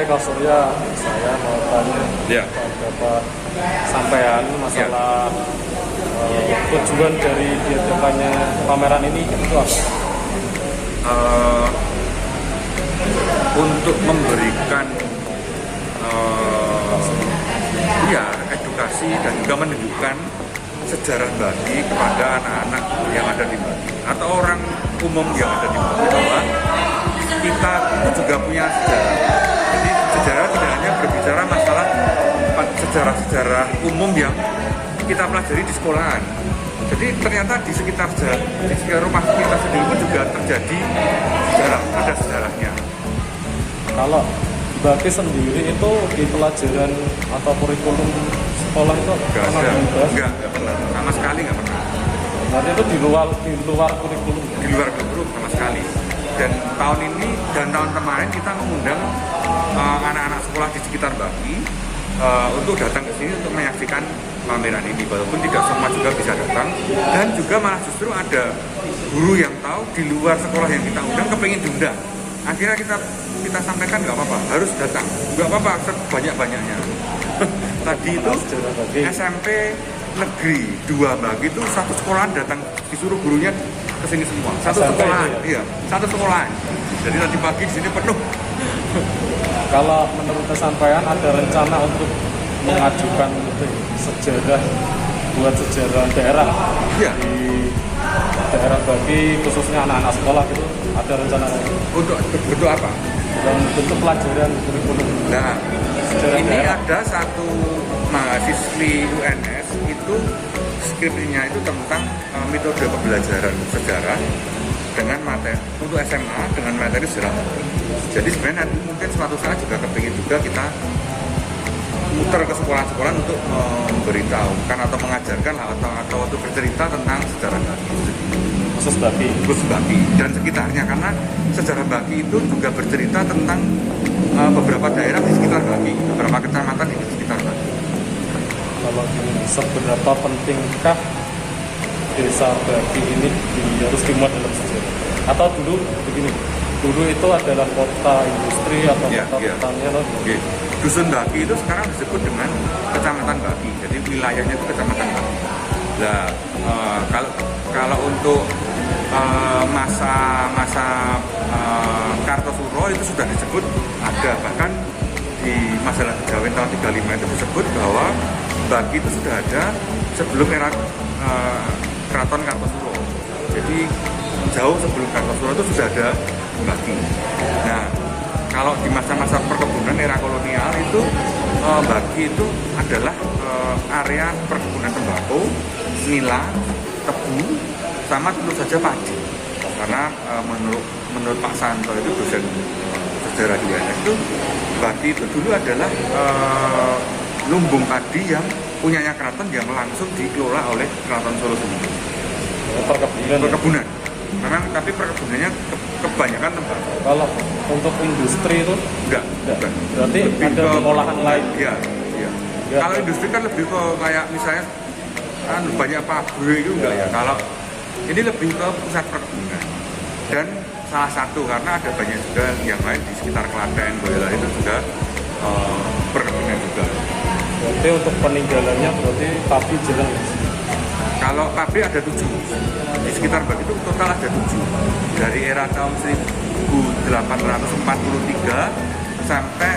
Kak Surya, saya mau tanya Ya. beberapa sampean masalah tujuan dari diadakannya pameran ini itu apa? Untuk memberikan edukasi dan juga menunjukkan sejarah Bali kepada anak-anak yang ada di Bali atau orang umum yang ada di Bali, bahwa kita itu juga punya sejarah. Jadi sejarah tidak hanya berbicara masalah sejarah-sejarah umum yang kita pelajari di sekolahan. Jadi ternyata di sekitar rumah kita sendiri pun juga terjadi sejarah, ada sejarahnya. Kalau Bagi sendiri itu di pelajaran atau kurikulum sekolah itu pernah dibahas? Enggak pernah, sama sekali nggak pernah. Berarti itu di luar kurikulum? Di luar kurikulum sama sekali. Dan tahun ini dan tahun kemarin kita mengundang anak-anak sekolah di sekitar Bali untuk datang ke sini untuk menyaksikan pameran ini, walaupun tidak semua juga bisa datang, dan juga malah justru ada guru yang tahu di luar sekolah yang kita undang kepengen diundang. Akhirnya kita sampaikan nggak apa-apa, harus datang, nggak apa-apa, banyak-banyaknya. Tadi itu SMP Negeri 2 Bagi itu satu sekolahan datang, disuruh gurunya ke sini semua. Satu sekolahan, iya, satu sekolahan. Jadi tadi pagi di sini penuh. Kalau menurut kesampaian ada rencana untuk mengajukan sejarah buat sejarah daerah ya. Di daerah Bagi khususnya anak-anak sekolah gitu, ada rencana untuk apa? Dan bentuk pelajaran kurikulum. Nah, ini daerah. ada satu mahasiswi UNS itu skripsinya itu tentang metode pembelajaran sejarah dengan materi untuk SMA dengan materi sejarah. Jadi sebenarnya nanti mungkin suatu saat juga kepingin juga kita muter ke sekolah-sekolah untuk memberitahukan atau mengajarkan atau untuk bercerita tentang sejarah Bagi. Khusus Bagi Dan sekitarnya, karena sejarah Bagi itu juga bercerita tentang beberapa daerah di sekitar Bagi, beberapa kecamatan di sekitar Bagi. Kalau seberapa pentingkah desa Bagi ini harus dimuat dalam sejarah? Atau dulu begini, dulu itu adalah kota industri atau kota pertanian? Okay. Dusun Bagi itu sekarang disebut dengan Kecamatan Bagi, jadi wilayahnya itu Kecamatan Bagi. Nah, kalau untuk masa Kartosuro itu sudah disebut ada, bahkan di masalah Kejawen tahun 35 itu disebut bahwa Bagi itu sudah ada sebelum era Keraton Kartosuro. Jadi jauh sebelum Kartosuro itu sudah ada Bagi. Nah, kalau di masa-masa perkebunan era kolonial itu Bagi itu adalah area perkebunan tembakau, nila, tebu, sama tentu saja padi. Karena menurut Pak Santo itu dosen sejarah di UNS itu, Bagi itu dulu adalah lumbung padi yang punyanya keraton yang langsung dikelola oleh Keraton Solo sendiri. Perkebunan. Memang tapi perkebunannya kebanyakan tembakau. Kalau untuk industri itu enggak. Berarti lebih ada pengolahan lain. Iya. Kalau industri kan lebih ke kayak misalnya banyak pabrik itu enggak ya. Kalau ini lebih ke pusat perkebunan. Dan salah satu karena ada banyak juga yang lain di sekitar Klaten, Boyolali itu juga perkebunan juga. Berarti untuk peninggalannya berarti pabrik jarang. Kalau pabrik ada 7 di sekitar Bagi itu total ada 7 dari era tahun 1843 sampai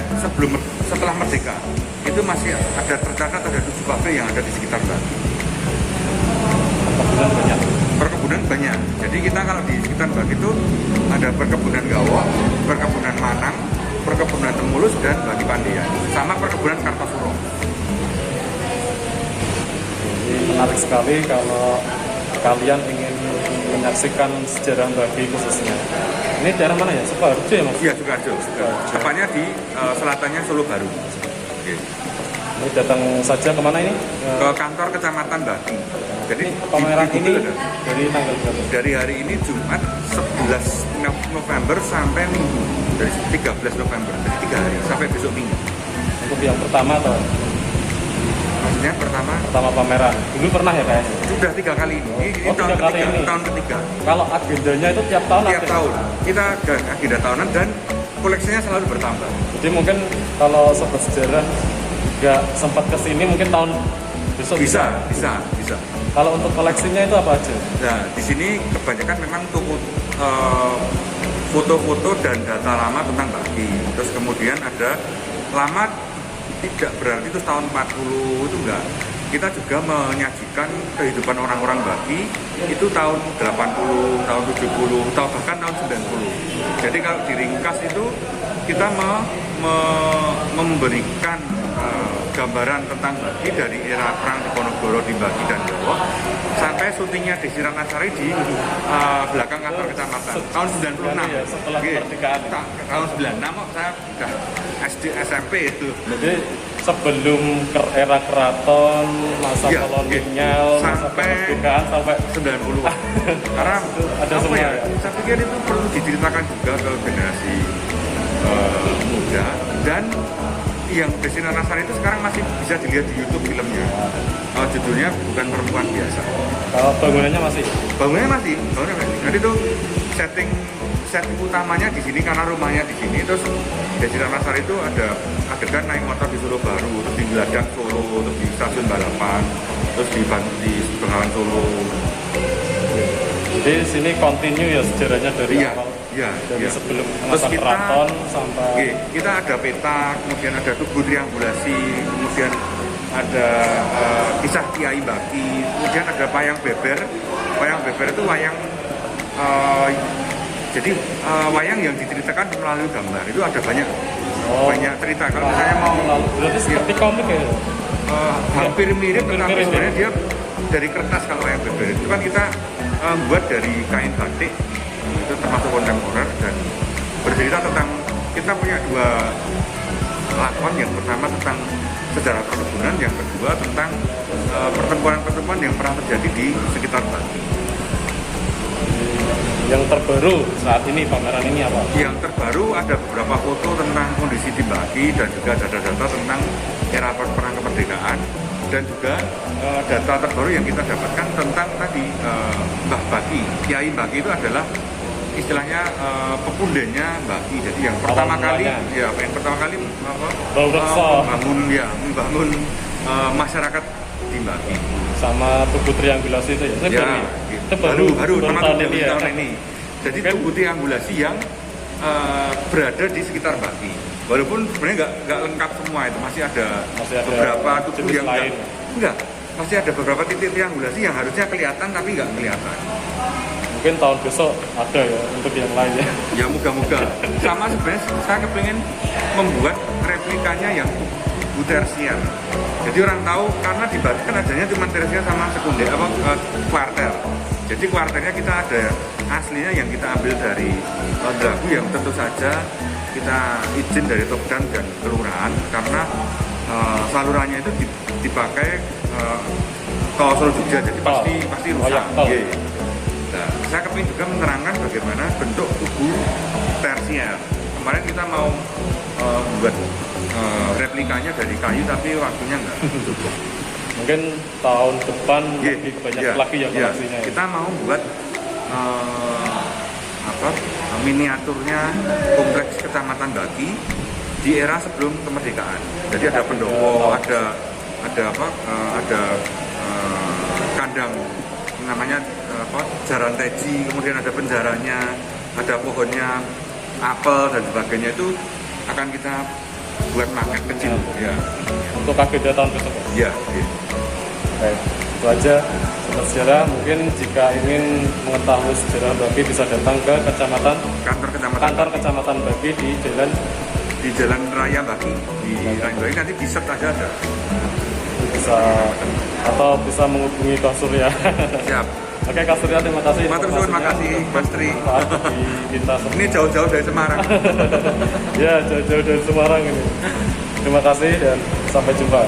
setelah merdeka itu masih ada tercatat ada 7 pabrik yang ada di sekitar Bagi. Perkebunan banyak. Jadi kita kalau di sekitar Bagi itu ada perkebunan Gawok, perkebunan Manang, perkebunan Temulus dan Bagi Pandian, sama perkebunan Kartosuro. Menarik sekali kalau kalian ingin menyaksikan sejarah Bagi khususnya. Ini daerah mana ya? Sukoharjo ya Mas? Iya, Sukoharjo. Tepatnya di selatannya Solo Baru. Oke. Ini datang saja kemana ini? Ke kantor Kecamatan Bagi. Jadi pameran ini dari tanggal berapa? Dari hari ini Jumat 11 November sampai Minggu. Dari 13 November, jadi 3 hari sampai besok Minggu. Untuk yang pertama atau? Maksudnya pertama pameran. Dulu pernah ya kayaknya? Sudah 3 kali ini. Ini tahun ketiga. Kalau agendanya itu tiap tahun? Tiap tahun. Kita ada agenda tahunan dan koleksinya selalu bertambah. Jadi mungkin kalau sobat sejarah nggak sempat kesini, mungkin tahun besok Bisa. Kalau untuk koleksinya itu apa aja? Nah, di sini kebanyakan memang toko foto-foto dan data lama tentang baki. Terus kemudian ada lama tidak berarti itu tahun 40 itu enggak. Kita juga menyajikan kehidupan orang-orang baki itu tahun 80, tahun 70, atau bahkan tahun 90. Jadi kalau diringkas itu kita memberikan gambaran tentang baki dari era perang Diponegoro di Baki dan Jawa sampai syutingnya Desi Ratnasari di belakang kantor kecamatan tahun 96. Ya, setelah kemerdekaan. Tahun 96 saya sudah SD SMP itu. Jadi sebelum era keraton, masa Iya, kolonial, masa sampai kemerdekaan sampai 90. Karena ada apa semua ya? ya? Saya pikir itu perlu diceritakan juga ke generasi muda, dan yang Desi Ratnasari itu sekarang masih bisa dilihat di YouTube filmnya. Judulnya Bukan Perempuan Biasa. Kalau bangunannya masih Bangunnya masih. Jadi itu set utamanya di sini karena rumahnya di sini. Terus Desi Ratnasari itu ada adegan naik motor di Solo Baru, terus di Geladak Solo, terus di stasiun balapan, terus di Bengawan Solo. Jadi sini continue ya sejarahnya dari awal. Dari sebelum masa keraton sampai kita ada peta, kemudian ada tugu triangulasi, kemudian ada kisah Kiai Baki, kemudian ada wayang beber. Wayang beber itu wayang jadi wayang yang diceritakan melalui gambar. Itu ada banyak cerita. Kalau misalnya mau berarti seperti komik ya? Hampir mirip, tetapi mirip, sebenarnya dia dari kertas. Kalau wayang beber itu kan kita buat dari kain batik, itu termasuk kontemporer, dan bercerita tentang, kita punya dua lakon. Yang pertama tentang sejarah perkebunan, yang kedua tentang pertempuran-pertempuran yang pernah terjadi di sekitar Baki. Yang terbaru saat ini pameran ini apa? Yang terbaru ada beberapa foto tentang kondisi di Baki, dan juga data-data tentang era perang kemerdekaan, dan juga data terbaru yang kita dapatkan tentang tadi Mbah Baki. Kiai Baki itu adalah istilahnya pepundennya Baki. Jadi yang pertama kali membangun masyarakat di Baki. Sama tugu triangulasi itu ya? Itu baru tahun ini. Jadi tugu triangulasi yang berada di sekitar Baki. Walaupun sebenarnya nggak lengkap semua, itu masih ada beberapa tugu yang masih ada beberapa titik triangulasi yang harusnya kelihatan tapi nggak kelihatan. Mungkin tahun besok ada ya untuk yang lain ya. Ya moga-moga. Sama sebenarnya saya kepengen membuat replikanya yang tugu tersier. Jadi orang tahu, karena di Baki kan adanya cuma tersier sama sekunder kuarter. Jadi kuarternya kita ada aslinya yang kita ambil dari Dagu, yang tentu saja kita izin dari Tokdan dan kelurahan, karena salurannya itu dipakai tol Solo Jogja, jadi pasti rusak. Nah, saya kepingin juga menerangkan bagaimana bentuk tugu tersier. Kemarin kita mau buat replikanya dari kayu, tapi waktunya nggak cukup. Mungkin tahun depan lebih banyak lagi ya koleksinya. Kita mau buat miniaturnya kompleks Kecamatan Baki di era sebelum kemerdekaan. Jadi ada pendopo, ada kandang namanya Jaran Teji, kemudian ada penjaranya, ada pohonnya apel dan sebagainya. Itu akan kita buat maket kecil ya. Untuk agenda tahun besok. Ya. Baik, itu aja sobat sejarah. Mungkin jika ingin mengetahui sejarah Baki bisa datang ke kantor kecamatan Baki di Jalan Raya Baki, di Raya Baki. Nanti di search aja ada. Bisa menghubungi Kak Surya. Siap. Oke, Kak Surya, terima kasih. Terima kasih Mas Tri. Ini jauh-jauh dari Semarang. Ya, jauh-jauh dari Semarang ini. Terima kasih dan sampai jumpa.